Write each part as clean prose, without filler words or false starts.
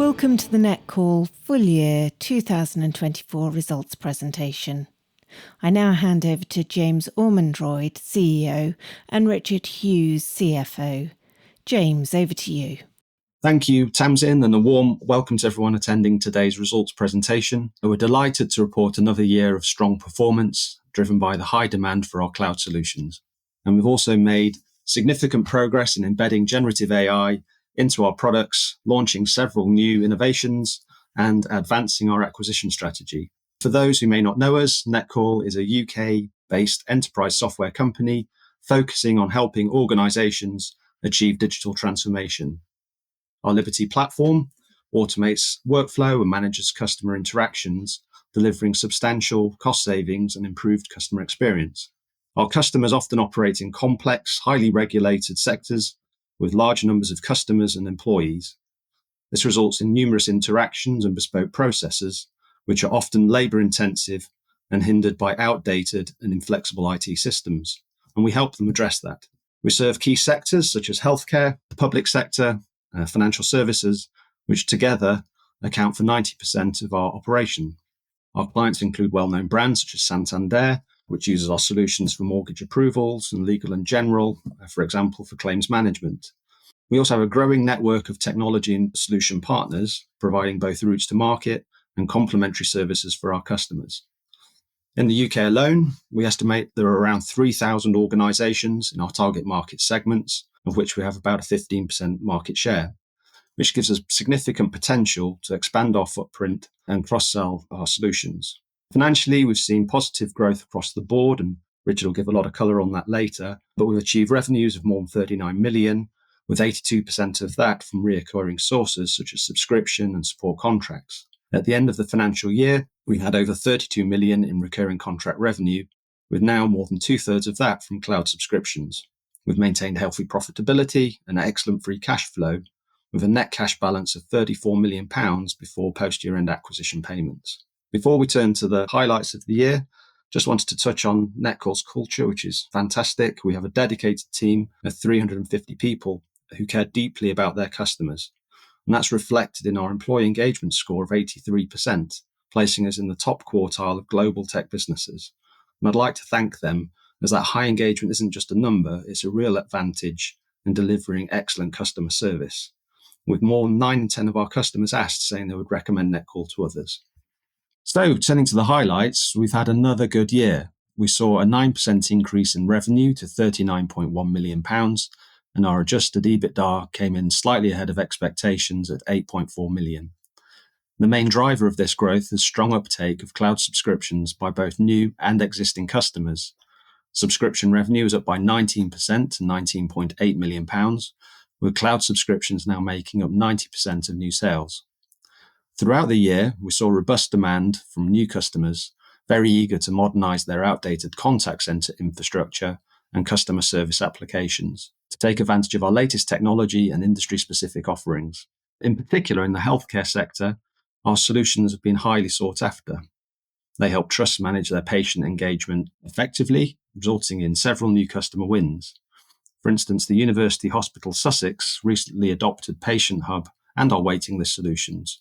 Welcome to the Netcall full year 2024 results presentation. I now hand over to James Ormondroyd, CEO, and Richard Hughes, CFO. James, over to you. Thank you, Tamsin, and a warm welcome to everyone attending today's results presentation. We're delighted to report another year of strong performance, driven by the high demand for our cloud solutions. And we've also made significant progress in embedding generative AI into our products, launching several new innovations, and advancing our acquisition strategy. For those who may not know us, Netcall is a UK-based enterprise software company focusing on helping organisations achieve digital transformation. Our Liberty platform automates workflow and manages customer interactions, delivering substantial cost savings and improved customer experience. Our customers often operate in complex, highly regulated sectors with large numbers of customers and employees. This results in numerous interactions and bespoke processes, which are often labour-intensive and hindered by outdated and inflexible IT systems, and we help them address that. We serve key sectors such as healthcare, the public sector, financial services, which together account for 90% of our operation. Our clients include well-known brands such as Santander, which uses our solutions for mortgage approvals, and Legal & General, for example, for claims management. We also have a growing network of technology and solution partners, providing both routes to market and complementary services for our customers. In the UK alone, we estimate there are around 3,000 organisations in our target market segments, of which we have about a 15% market share, which gives us significant potential to expand our footprint and cross-sell our solutions. Financially, we've seen positive growth across the board, and Richard will give a lot of colour on that later, but we've achieved revenues of more than 39 million, with 82% of that from recurring sources such as subscription and support contracts. At the end of the financial year, we had over 32 million in recurring contract revenue, with now more than two-thirds of that from cloud subscriptions. We've maintained healthy profitability and excellent free cash flow, with a net cash balance of £34 million before post-year-end acquisition payments. Before we turn to the highlights of the year, just wanted to touch on Netcall's culture, which is fantastic. We have a dedicated team of 350 people who care deeply about their customers, and that's reflected in our employee engagement score of 83%, placing us in the top quartile of global tech businesses. And I'd like to thank them, as that high engagement isn't just a number, it's a real advantage in delivering excellent customer service, with more than 9 in 10 of our customers asked saying they would recommend Netcall to others. So, turning to the highlights, we've had another good year. We saw a 9% increase in revenue to £39.1 million, and our adjusted EBITDA came in slightly ahead of expectations at 8.4 million. The main driver of this growth is strong uptake of cloud subscriptions by both new and existing customers. Subscription revenue is up by 19% to £19.8 million, with cloud subscriptions now making up 90% of new sales. Throughout the year, we saw robust demand from new customers, very eager to modernise their outdated contact centre infrastructure and customer service applications to take advantage of our latest technology and industry-specific offerings. In particular, in the healthcare sector, our solutions have been highly sought after. They help trusts manage their patient engagement effectively, resulting in several new customer wins. For instance, the University Hospital Sussex recently adopted Patient Hub and our waiting list solutions,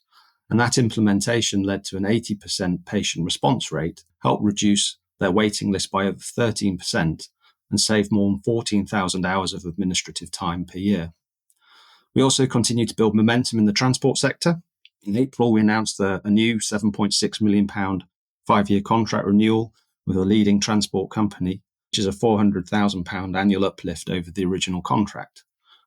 and that implementation led to an 80% patient response rate, helped reduce their waiting list by over 13%, and save more than 14,000 hours of administrative time per year. We also continue to build momentum in the transport sector. In April, we announced a new £7.6 million 5-year contract renewal with a leading transport company, which is a £400,000 annual uplift over the original contract.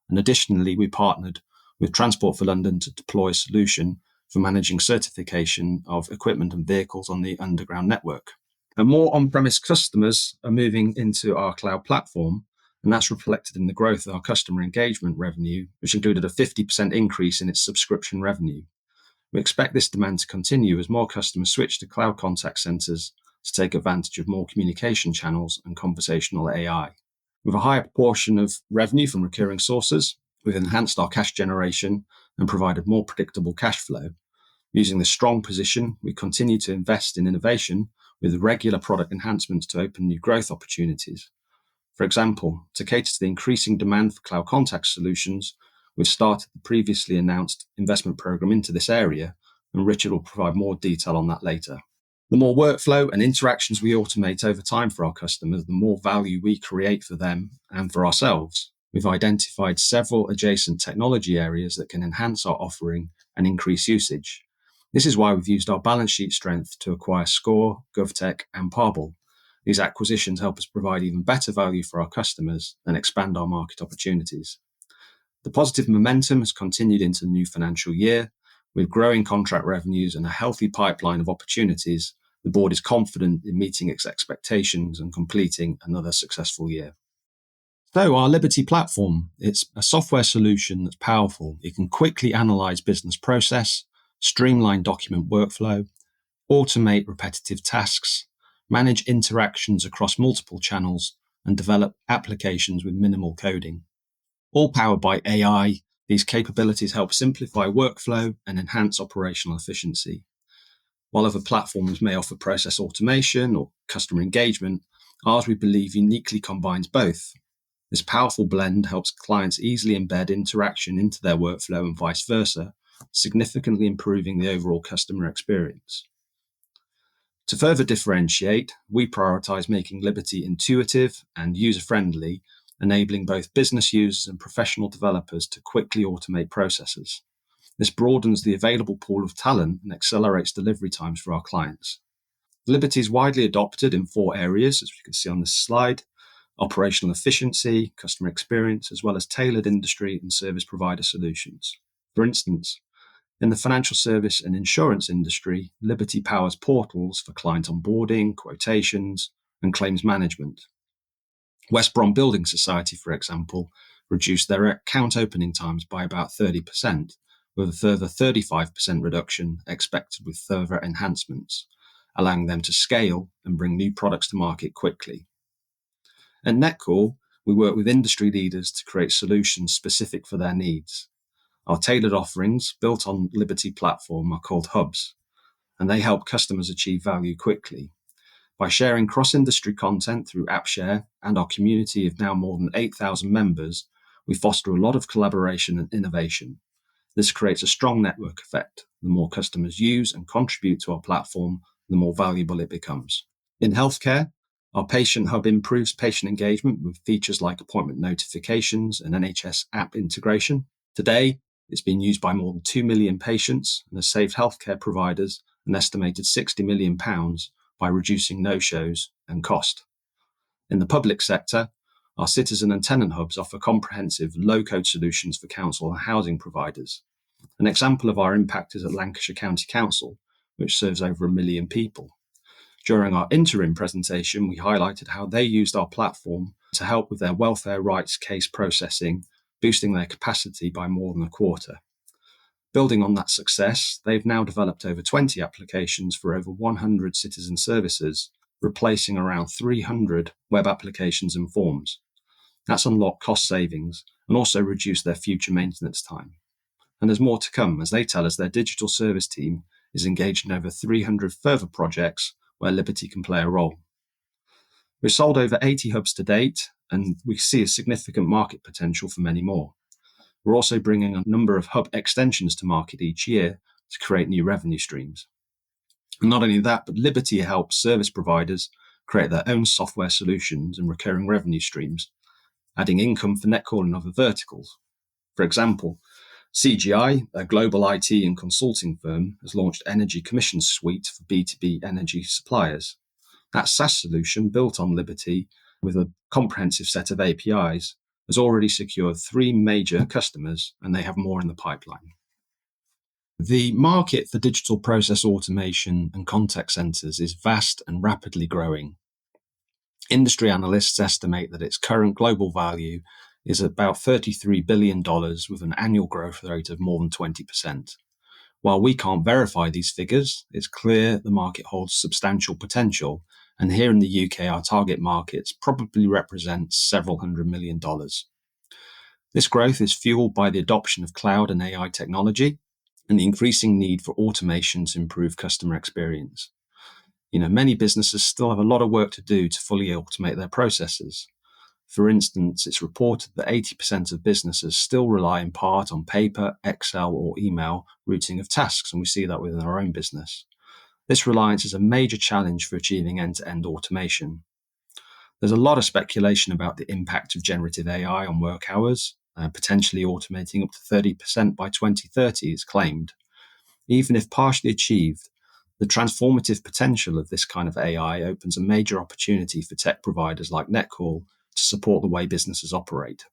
And additionally, we partnered with Transport for London to deploy a solution for managing certification of equipment and vehicles on the underground network. And more on-premise customers are moving into our cloud platform, and that's reflected in the growth of our customer engagement revenue, which included a 50% increase in its subscription revenue. We expect this demand to continue as more customers switch to cloud contact centres to take advantage of more communication channels and conversational AI. With a higher proportion of revenue from recurring sources, we've enhanced our cash generation and provided more predictable cash flow. Using this strong position, we continue to invest in innovation with regular product enhancements to open new growth opportunities. For example, to cater to the increasing demand for cloud contact solutions, We've started the previously announced investment programme into this area, and Richard will provide more detail on that later. The more workflow and interactions we automate over time for our customers, the more value we create for them and for ourselves. We've identified several adjacent technology areas that can enhance our offering and increase usage. This is why we've used our balance sheet strength to acquire Score, GovTech, and Parble. These acquisitions help us provide even better value for our customers and expand our market opportunities. The positive momentum has continued into the new financial year. With growing contract revenues and a healthy pipeline of opportunities, the board is confident in meeting its expectations and completing another successful year. So our Liberty platform, it's a software solution that's powerful. It can quickly analyze business process, streamline document workflow, automate repetitive tasks, manage interactions across multiple channels, and develop applications with minimal coding. All powered by AI, these capabilities help simplify workflow and enhance operational efficiency. While other platforms may offer process automation or customer engagement, ours, we believe, uniquely combines both. This powerful blend helps clients easily embed interaction into their workflow and vice versa, significantly improving the overall customer experience. To further differentiate, we prioritize making Liberty intuitive and user-friendly, enabling both business users and professional developers to quickly automate processes. This broadens the available pool of talent and accelerates delivery times for our clients. Liberty is widely adopted in 4 areas, as you can see on this slide: operational efficiency, customer experience, as well as tailored industry and service provider solutions. For instance, in the financial service and insurance industry, Liberty powers portals for client onboarding, quotations, and claims management. West Brom Building Society, for example, reduced their account opening times by about 30%, with a further 35% reduction expected with further enhancements, allowing them to scale and bring new products to market quickly. At Netcall, we work with industry leaders to create solutions specific for their needs. Our tailored offerings, built on Liberty platform, are called hubs, and they help customers achieve value quickly. By sharing cross-industry content through AppShare and our community of now more than 8,000 members, we foster a lot of collaboration and innovation. This creates a strong network effect. The more customers use and contribute to our platform, the more valuable it becomes. In healthcare, our Patient Hub improves patient engagement with features like appointment notifications and NHS app integration. Today, it's been used by more than 2 million patients and has saved healthcare providers an estimated £60 million by reducing no-shows and cost. In the public sector, our citizen and tenant hubs offer comprehensive low-code solutions for council and housing providers. An example of our impact is at Lancashire County Council, which serves over 1 million people. During our interim presentation, we highlighted how they used our platform to help with their welfare rights case processing, boosting their capacity by more than a quarter. Building on that success, they've now developed over 20 applications for over 100 citizen services, replacing around 300 web applications and forms. That's unlocked cost savings and also reduced their future maintenance time. And there's more to come, as they tell us their digital service team is engaged in over 300 further projects where Liberty can play a role. We've sold over 80 hubs to date, and we see a significant market potential for many more. We're also bringing a number of hub extensions to market each year to create new revenue streams. And not only that, but Liberty helps service providers create their own software solutions and recurring revenue streams, adding income for Netcall and other verticals. For example, CGI, a global IT and consulting firm, has launched Energy Commission Suite for B2B energy suppliers. That SaaS solution, built on Liberty with a comprehensive set of APIs, has already secured 3 major customers, and they have more in the pipeline. The market for digital process automation and contact centers is vast and rapidly growing. Industry analysts estimate that its current global value is about $33 billion with an annual growth rate of more than 20%. While we can't verify these figures, it's clear the market holds substantial potential, and here in the UK, our target markets probably represent several $100 million. This growth is fueled by the adoption of cloud and AI technology and the increasing need for automation to improve customer experience. Many businesses still have a lot of work to do to fully automate their processes. For instance, it's reported that 80% of businesses still rely in part on paper, Excel, or email routing of tasks, and we see that within our own business. This reliance is a major challenge for achieving end-to-end automation. There's a lot of speculation about the impact of generative AI on work hours, potentially automating up to 30% by 2030 is claimed. Even if partially achieved, the transformative potential of this kind of AI opens a major opportunity for tech providers like Netcall to support the way businesses operate.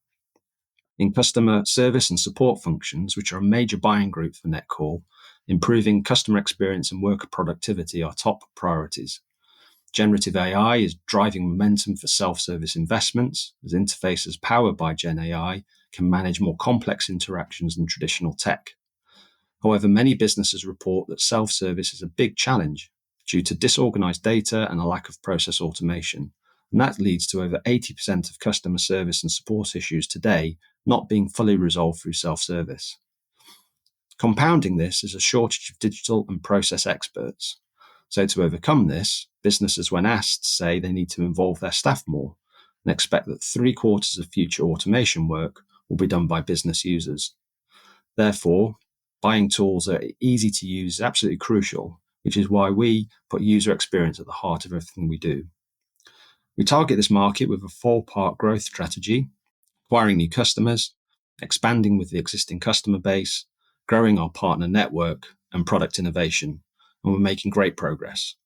In customer service and support functions, which are a major buying group for Netcall, improving customer experience and worker productivity are top priorities. Generative AI is driving momentum for self-service investments, as interfaces powered by Gen AI can manage more complex interactions than traditional tech. However, many businesses report that self-service is a big challenge due to disorganized data and a lack of process automation. And that leads to over 80% of customer service and support issues today not being fully resolved through self-service. Compounding this is a shortage of digital and process experts. So to overcome this, businesses, when asked, say they need to involve their staff more and expect that 3/4 of future automation work will be done by business users. Therefore, buying tools that are easy to use is absolutely crucial, which is why we put user experience at the heart of everything we do. We target this market with a 4-part growth strategy: acquiring new customers, expanding with the existing customer base, growing our partner network, and product innovation. And we're making great progress.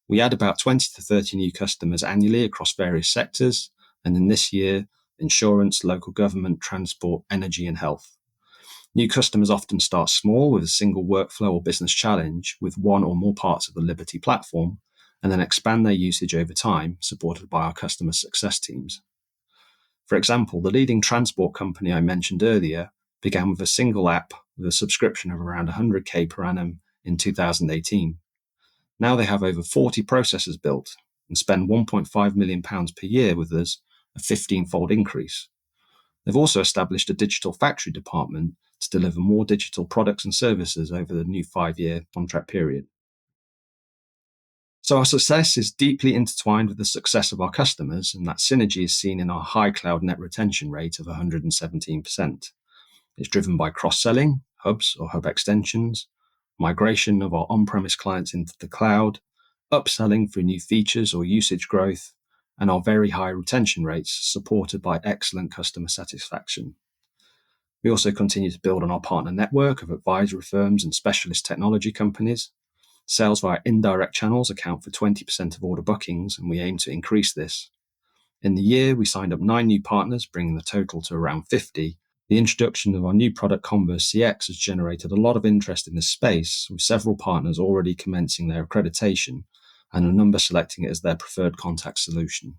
We add about 20 to 30 new customers annually across various sectors, and in this year, insurance, local government, transport, energy, and health. New customers often start small with a single workflow or business challenge with one or more parts of the Liberty platform, and then expand their usage over time, supported by our customer success teams. For example, the leading transport company I mentioned earlier began with a single app with a subscription of around 100k per annum in 2018. Now they have over 40 processes built and spend £1.5 million per year with us, a 15-fold increase. They've also established a digital factory department to deliver more digital products and services over the new 5-year contract period. So our success is deeply intertwined with the success of our customers, and that synergy is seen in our high cloud net retention rate of 117%. It's driven by cross-selling, hubs or hub extensions, migration of our on-premise clients into the cloud, upselling through new features or usage growth, and our very high retention rates supported by excellent customer satisfaction. We also continue to build on our partner network of advisory firms and specialist technology companies. Sales via indirect channels account for 20% of order bookings, and we aim to increase this. In the year, we signed up 9 new partners, bringing the total to around 50. The introduction of our new product Converse CX has generated a lot of interest in this space, with several partners already commencing their accreditation and a number selecting it as their preferred contact solution.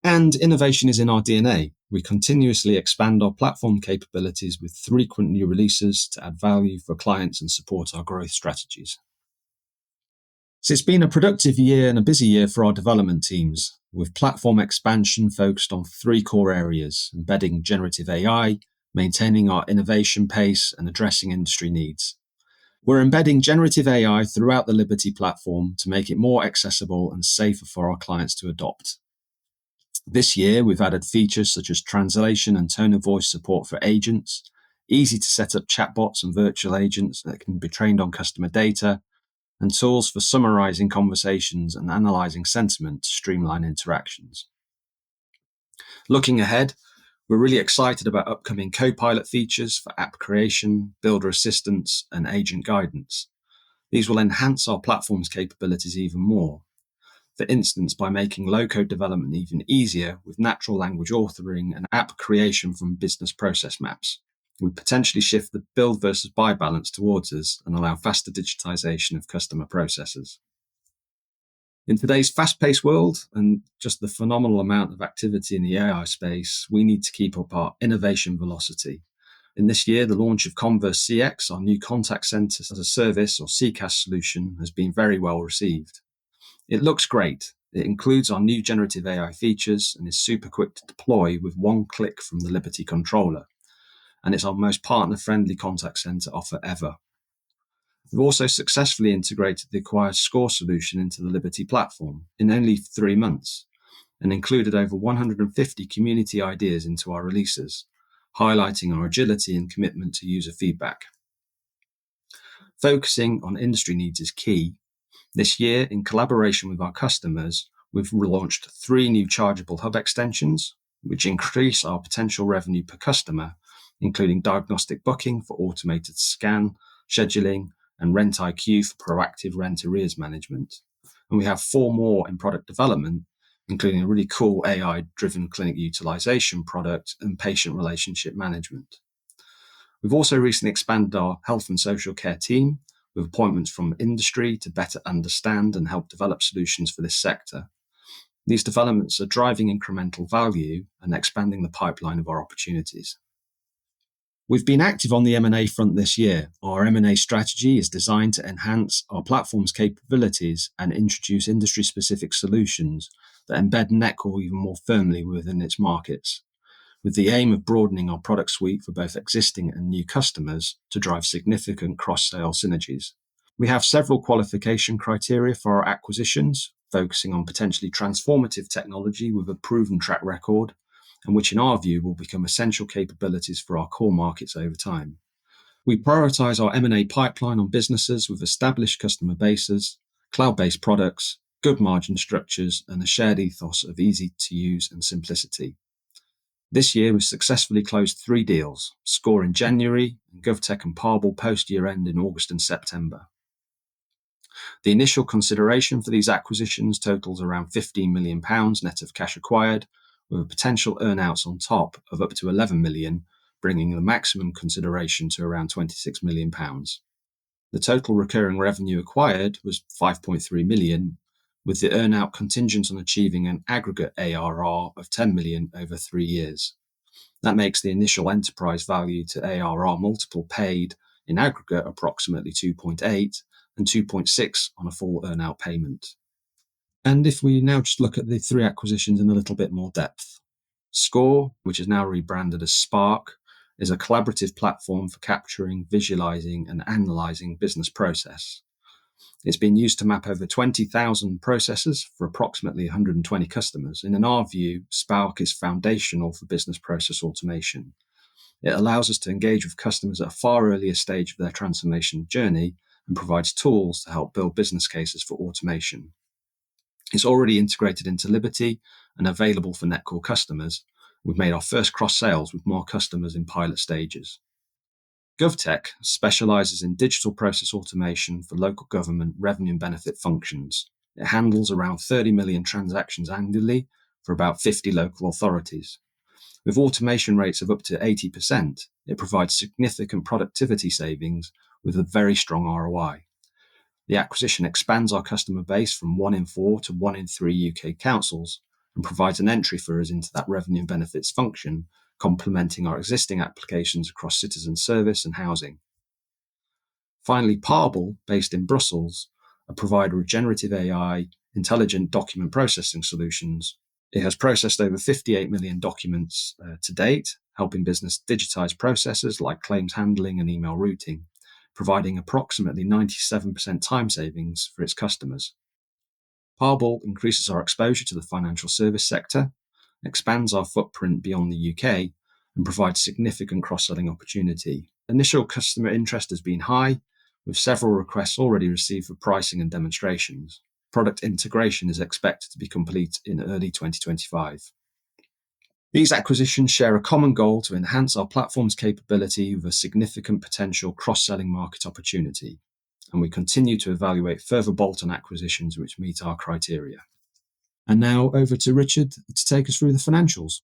And innovation is in our DNA. We continuously expand our platform capabilities with frequent new releases to add value for clients and support our growth strategies. So it's been a productive year and a busy year for our development teams, with platform expansion focused on 3 core areas: embedding generative AI, maintaining our innovation pace, and addressing industry needs. We're embedding generative AI throughout the Liberty platform to make it more accessible and safer for our clients to adopt. This year, we've added features such as translation and tone of voice support for agents, easy to set up chatbots and virtual agents that can be trained on customer data, and tools for summarizing conversations and analyzing sentiment to streamline interactions. Looking ahead, we're really excited about upcoming co-pilot features for app creation, builder assistance, and agent guidance. These will enhance our platform's capabilities even more. For instance, by making low-code development even easier with natural language authoring and app creation from business process maps. We potentially shift the build versus buy balance towards us and allow faster digitization of customer processes. In today's fast-paced world and just the phenomenal amount of activity in the AI space, we need to keep up our innovation velocity. In this year, the launch of Converse CX, our new contact center as a service or CCaaS solution, has been very well received. It looks great. It includes our new generative AI features and is super quick to deploy with one click from the Liberty controller. And it's our most partner-friendly contact center offer ever. We've also successfully integrated the acquired Score solution into the Liberty platform in only 3 months. and included over 150 community ideas into our releases, highlighting our agility and commitment to user feedback. Focusing on industry needs is key. This year, in collaboration with our customers, we've launched 3 new chargeable hub extensions, which increase our potential revenue per customer, including diagnostic booking for automated scan, scheduling, and Rent IQ for proactive rent arrears management. And we have 4 more in product development, including a really cool AI-driven clinic utilization product and patient relationship management. We've also recently expanded our health and social care team with appointments from industry to better understand and help develop solutions for this sector. These developments are driving incremental value and expanding the pipeline of our opportunities. We've been active on the M&A front this year. Our M&A strategy is designed to enhance our platform's capabilities and introduce industry-specific solutions that embed Netcall even more firmly within its markets, with the aim of broadening our product suite for both existing and new customers to drive significant cross-sale synergies. We have several qualification criteria for our acquisitions, focusing on potentially transformative technology with a proven track record, and which in our view will become essential capabilities for our core markets over time. We prioritise our M&A pipeline on businesses with established customer bases, cloud-based products, good margin structures, and a shared ethos of easy to use and simplicity. This year we've successfully closed 3 deals, Score in January, and GovTech and Parble post-year end in August and September. The initial consideration for these acquisitions totals around £15 million net of cash acquired, with potential earn-outs on top of up to £11 million, bringing the maximum consideration to around £26 million. The total recurring revenue acquired was £5.3 million, with the earn-out contingent on achieving an aggregate ARR of £10 million over 3 years. That makes the initial enterprise value to ARR multiple paid in aggregate approximately 2.8 and 2.6 on a full earn-out payment. And if we now just look at the 3 acquisitions in a little bit more depth. Score, which is now rebranded as Spark, is a collaborative platform for capturing, visualizing, and analyzing business process. It's been used to map over 20,000 processes for approximately 120 customers, and in our view, Spark is foundational for business process automation. It allows us to engage with customers at a far earlier stage of their transformation journey and provides tools to help build business cases for automation. It's already integrated into Liberty and available for Netcall customers. We've made our first cross-sales with more customers in pilot stages. GovTech specialises in digital process automation for local government revenue and benefit functions. It handles around 30 million transactions annually for about 50 local authorities. With automation rates of up to 80%, it provides significant productivity savings with a very strong ROI. The acquisition expands our customer base from 1 in 4 to 1 in 3 UK councils and provides an entry for us into that revenue and benefits function, complementing our existing applications across citizen service and housing. Finally, Parble, based in Brussels, a provider of generative AI, intelligent document processing solutions. It has processed over 58 million documents to date, helping business digitize processes like claims handling and email routing, providing approximately 97% time savings for its customers. Parble increases our exposure to the financial service sector, expands our footprint beyond the UK, and provides significant cross-selling opportunity. Initial customer interest has been high, with several requests already received for pricing and demonstrations. Product integration is expected to be complete in early 2025. These acquisitions share a common goal to enhance our platform's capability with a significant potential cross-selling market opportunity, and we continue to evaluate further bolt-on acquisitions which meet our criteria. And now over to Richard to take us through the financials.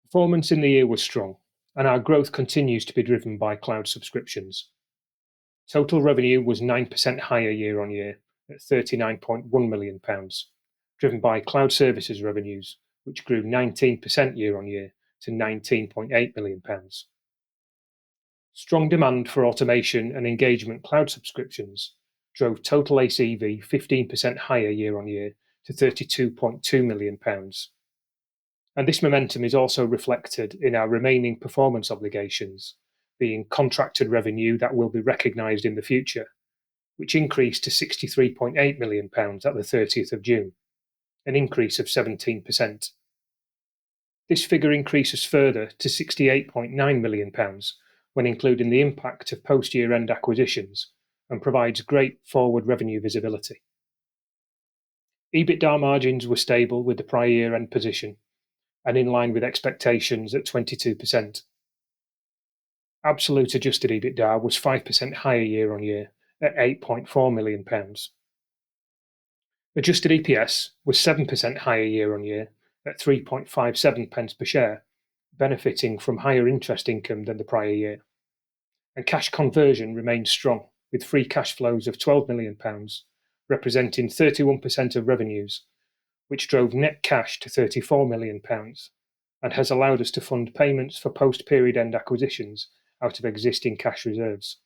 Performance in the year was strong, and our growth continues to be driven by cloud subscriptions. Total revenue was 9% higher year on year at £39.1 million, driven by cloud services revenues, which grew 19% year on year to £19.8 million. Strong demand for automation and engagement cloud subscriptions drove total ACV 15% higher year on year to £32.2 million. And this momentum is also reflected in our remaining performance obligations, being contracted revenue that will be recognised in the future, which increased to £63.8 million at the 30th of June. an increase of 17%. This figure increases further to £68.9 million when including the impact of post-year-end acquisitions and provides great forward revenue visibility. EBITDA margins were stable with the prior year-end position and in line with expectations at 22%. Absolute adjusted EBITDA was 5% higher year-on-year at £8.4 million. Adjusted EPS was 7% higher year-on-year at 3.57 pence per share, benefiting from higher interest income than the prior year. And cash conversion remained strong, with free cash flows of £12 million, representing 31% of revenues, which drove net cash to £34 million and has allowed us to fund payments for post-period end acquisitions out of existing cash reserves.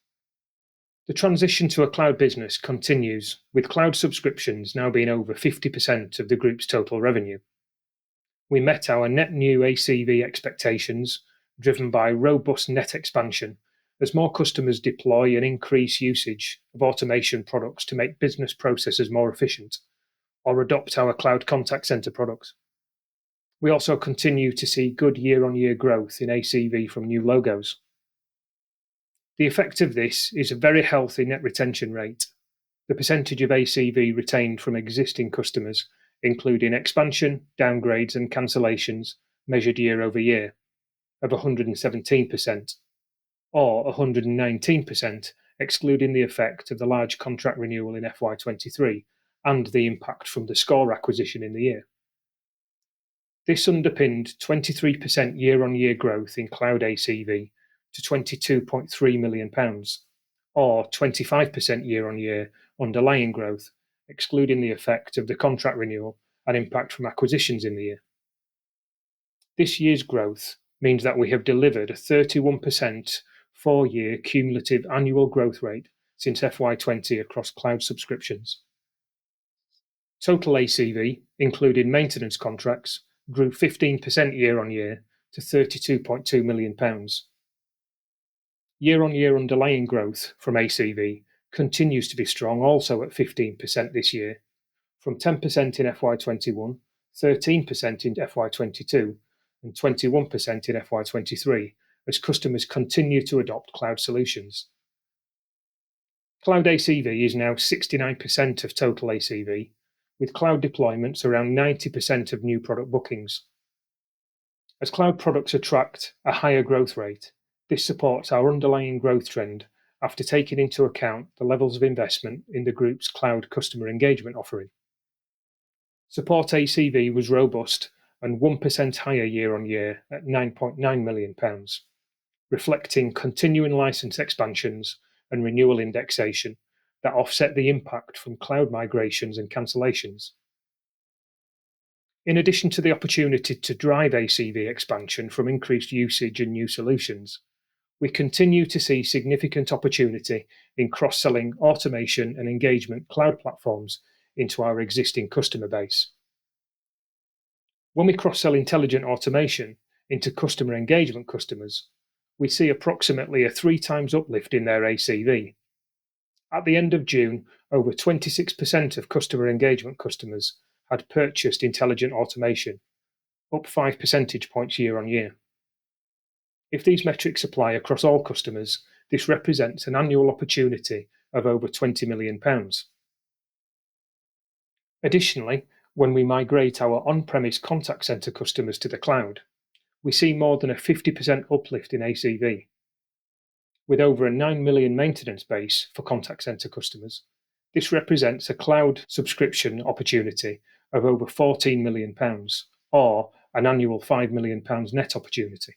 The transition to a cloud business continues, with cloud subscriptions now being over 50% of the group's total revenue. We met our net new ACV expectations, driven by robust net expansion, as more customers deploy and increase usage of automation products to make business processes more efficient, or adopt our cloud contact center products. We also continue to see good year-on-year growth in ACV from new logos. The effect of this is a very healthy net retention rate. The percentage of ACV retained from existing customers, including expansion, downgrades, and cancellations, measured year over year, of 117%, or 119%, excluding the effect of the large contract renewal in FY23 and the impact from the Score acquisition in the year. This underpinned 23% year-on-year growth in cloud ACV to £22.3 million, or 25% year-on-year underlying growth, excluding the effect of the contract renewal and impact from acquisitions in the year. This year's growth means that we have delivered a 31% four-year cumulative annual growth rate since FY20 across cloud subscriptions. Total ACV, including maintenance contracts, grew 15% year-on-year to £32.2 million. Year-on-year underlying growth from ACV continues to be strong, also at 15% this year, from 10% in FY21, 13% in FY22, and 21% in FY23, as customers continue to adopt cloud solutions. Cloud ACV is now 69% of total ACV, with cloud deployments around 90% of new product bookings. As cloud products attract a higher growth rate, this supports our underlying growth trend after taking into account the levels of investment in the group's cloud customer engagement offering. Support ACV was robust and 1% higher year-on-year at £9.9 million, reflecting continuing license expansions and renewal indexation that offset the impact from cloud migrations and cancellations. In addition to the opportunity to drive ACV expansion from increased usage and new solutions, we continue to see significant opportunity in cross-selling automation and engagement cloud platforms into our existing customer base. When we cross-sell intelligent automation into customer engagement customers, we see approximately a 3 times uplift in their ACV. At the end of June, over 26% of customer engagement customers had purchased intelligent automation, up 5 percentage points year-on-year. If these metrics apply across all customers, this represents an annual opportunity of over £20 million. Additionally, when we migrate our on-premise contact center customers to the cloud, we see more than a 50% uplift in ACV. With over a 9 million maintenance base for contact center customers, this represents a cloud subscription opportunity of over £14 million, or an annual £5 million net opportunity.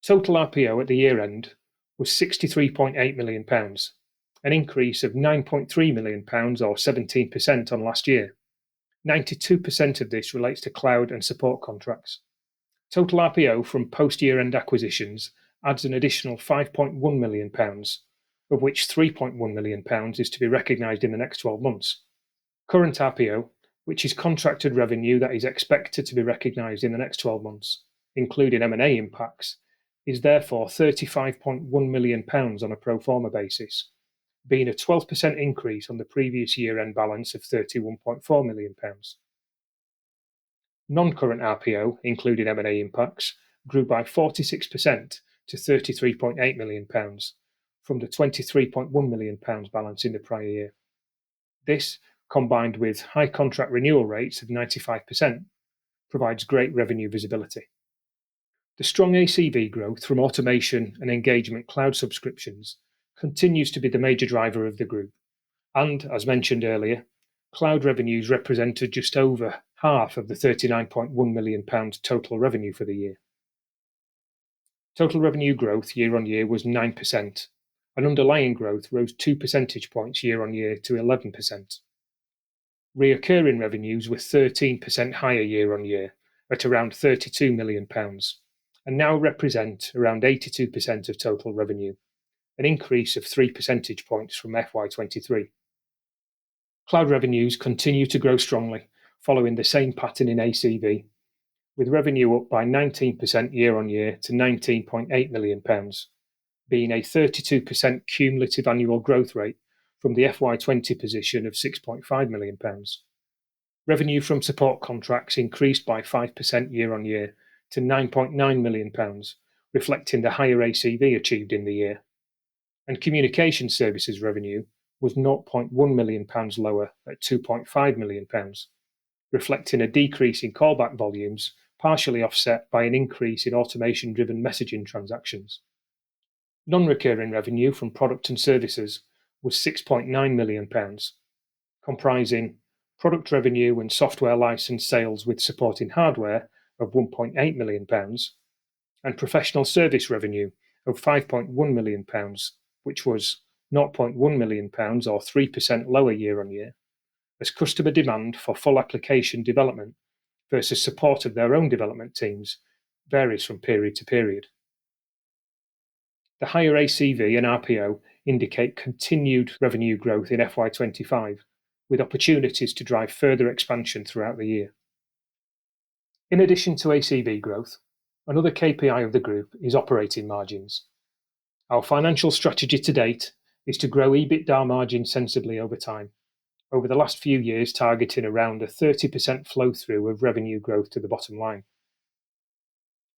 Total RPO at the year end was £63.8 million, an increase of £9.3 million or 17% on last year. 92% of this relates to cloud and support contracts. Total RPO from post-year-end acquisitions adds an additional £5.1 million, of which £3.1 million is to be recognised in the next 12 months. Current RPO, which is contracted revenue that is expected to be recognised in the next 12 months, including M&A impacts, is therefore £35.1 million on a pro forma basis, being a 12% increase on the previous year-end balance of £31.4 million. Non-current RPO, including M&A impacts, grew by 46% to £33.8 million from the £23.1 million balance in the prior year. This, combined with high contract renewal rates of 95%, provides great revenue visibility. The strong ACV growth from automation and engagement cloud subscriptions continues to be the major driver of the group, and, as mentioned earlier, cloud revenues represented just over half of the £39.1 million total revenue for the year. Total revenue growth year on year was 9%, and underlying growth rose 2 percentage points year on year to 11%. Recurring revenues were 13% higher year on year at around £32 million, and now represent around 82% of total revenue, an increase of 3 percentage points from FY23. Cloud revenues continue to grow strongly, following the same pattern in ACV, with revenue up by 19% year on year to £19.8 million, being a 32% cumulative annual growth rate from the FY20 position of £6.5 million. Revenue from support contracts increased by 5% year on year to £9.9 million, reflecting the higher ACV achieved in the year. And communication services revenue was £0.1 million lower at £2.5 million, reflecting a decrease in callback volumes, partially offset by an increase in automation-driven messaging transactions. Non-recurring revenue from product and services was £6.9 million, comprising product revenue and software license sales with supporting hardware of £1.8 million, and professional service revenue of £5.1 million, which was £0.1 million or 3% lower year on year, as customer demand for full application development versus support of their own development teams varies from period to period. The higher ACV and RPO indicate continued revenue growth in FY25, with opportunities to drive further expansion throughout the year. In addition to ACV growth, another KPI of the group is operating margins. Our financial strategy to date is to grow EBITDA margin sensibly over time, over the last few years targeting around a 30% flow-through of revenue growth to the bottom line.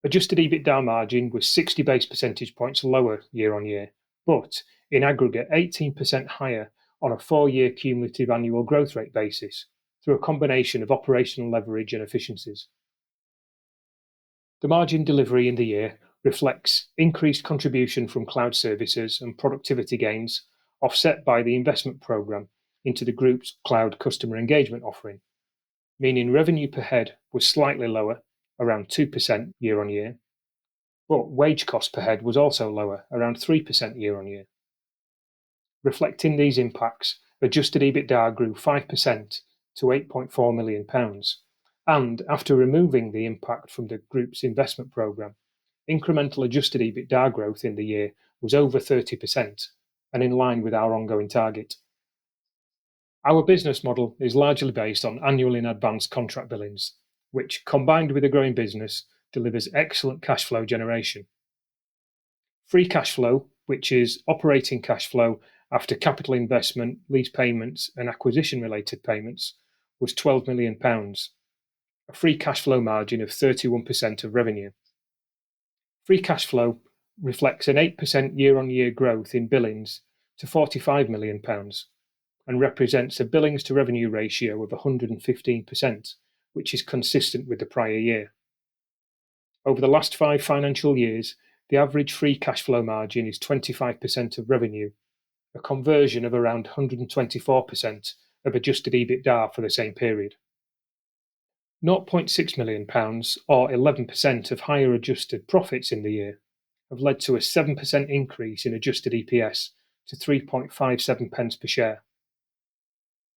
Adjusted EBITDA margin was 60 base percentage points lower year on year, but in aggregate 18% higher on a 4-year cumulative annual growth rate basis through a combination of operational leverage and efficiencies. The margin delivery in the year reflects increased contribution from cloud services and productivity gains, offset by the investment programme into the group's cloud customer engagement offering, meaning revenue per head was slightly lower, around 2% year on year, but wage cost per head was also lower, around 3% year on year. Reflecting these impacts, adjusted EBITDA grew 5% to £8.4 million, and after removing the impact from the group's investment programme, incremental adjusted EBITDA growth in the year was over 30% and in line with our ongoing target. Our business model is largely based on annual in advance contract billings, which, combined with a growing business, delivers excellent cash flow generation. Free cash flow, which is operating cash flow after capital investment, lease payments and acquisition-related payments, was £12 million, a free cash flow margin of 31% of revenue. Free cash flow reflects an 8% year-on-year growth in billings to £45 million and represents a billings to revenue ratio of 115%, which is consistent with the prior year. Over the last 5 financial years, the average free cash flow margin is 25% of revenue, a conversion of around 124% of adjusted EBITDA for the same period. £0.6 million, or 11% of higher adjusted profits in the year, have led to a 7% increase in adjusted EPS to 3.57 pence per share.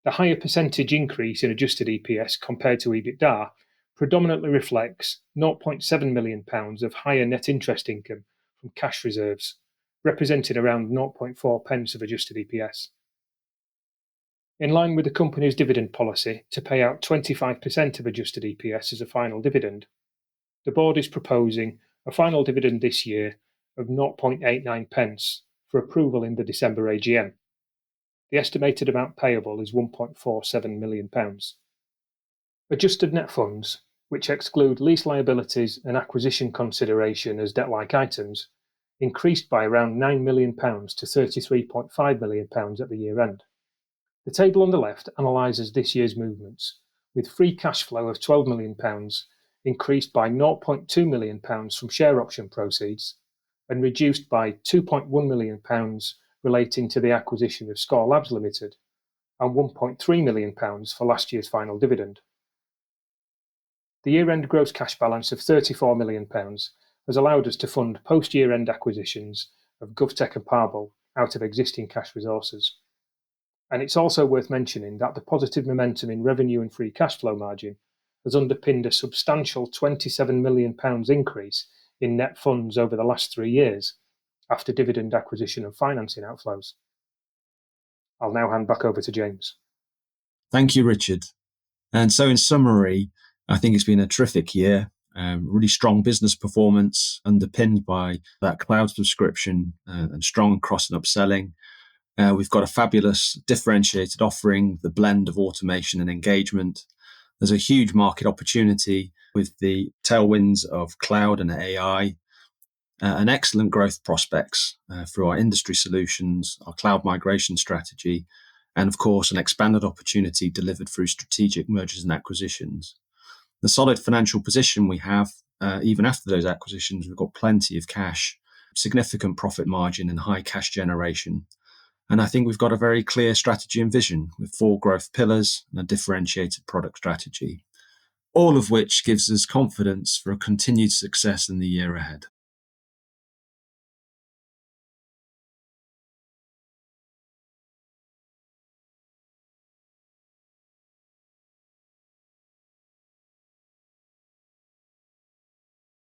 The higher percentage increase in adjusted EPS compared to EBITDA predominantly reflects £0.7 million of higher net interest income from cash reserves, representing around 0.4 pence of adjusted EPS. In line with the company's dividend policy to pay out 25% of adjusted EPS as a final dividend, the board is proposing a final dividend this year of 0.89 pence for approval in the December AGM. The estimated amount payable is £1.47 million. Adjusted net funds, which exclude lease liabilities and acquisition consideration as debt-like items, increased by around £9 million to £33.5 million at the year end. The table on the left analyses this year's movements, with free cash flow of £12 million increased by £0.2 million from share option proceeds and reduced by £2.1 million relating to the acquisition of Score Labs Limited and £1.3 million for last year's final dividend. The year-end gross cash balance of £34 million has allowed us to fund post-year-end acquisitions of GovTech and Parble out of existing cash resources. And it's also worth mentioning that the positive momentum in revenue and free cash flow margin has underpinned a substantial £27 million increase in net funds over the last 3 years after dividend acquisition and financing outflows. I'll now hand back over to James. Thank you, Richard. And so in summary, I think it's been a terrific year, really strong business performance underpinned by that cloud subscription and strong cross and upselling. We've got a fabulous differentiated offering, the blend of automation and engagement. There's a huge market opportunity with the tailwinds of cloud and AI, and excellent growth prospects through our industry solutions, our cloud migration strategy, and of course, an expanded opportunity delivered through strategic mergers and acquisitions. The solid financial position we have, even after those acquisitions, we've got plenty of cash, significant profit margin and high cash generation. And I think we've got a very clear strategy and vision with 4 growth pillars and a differentiated product strategy, all of which gives us confidence for a continued success in the year ahead.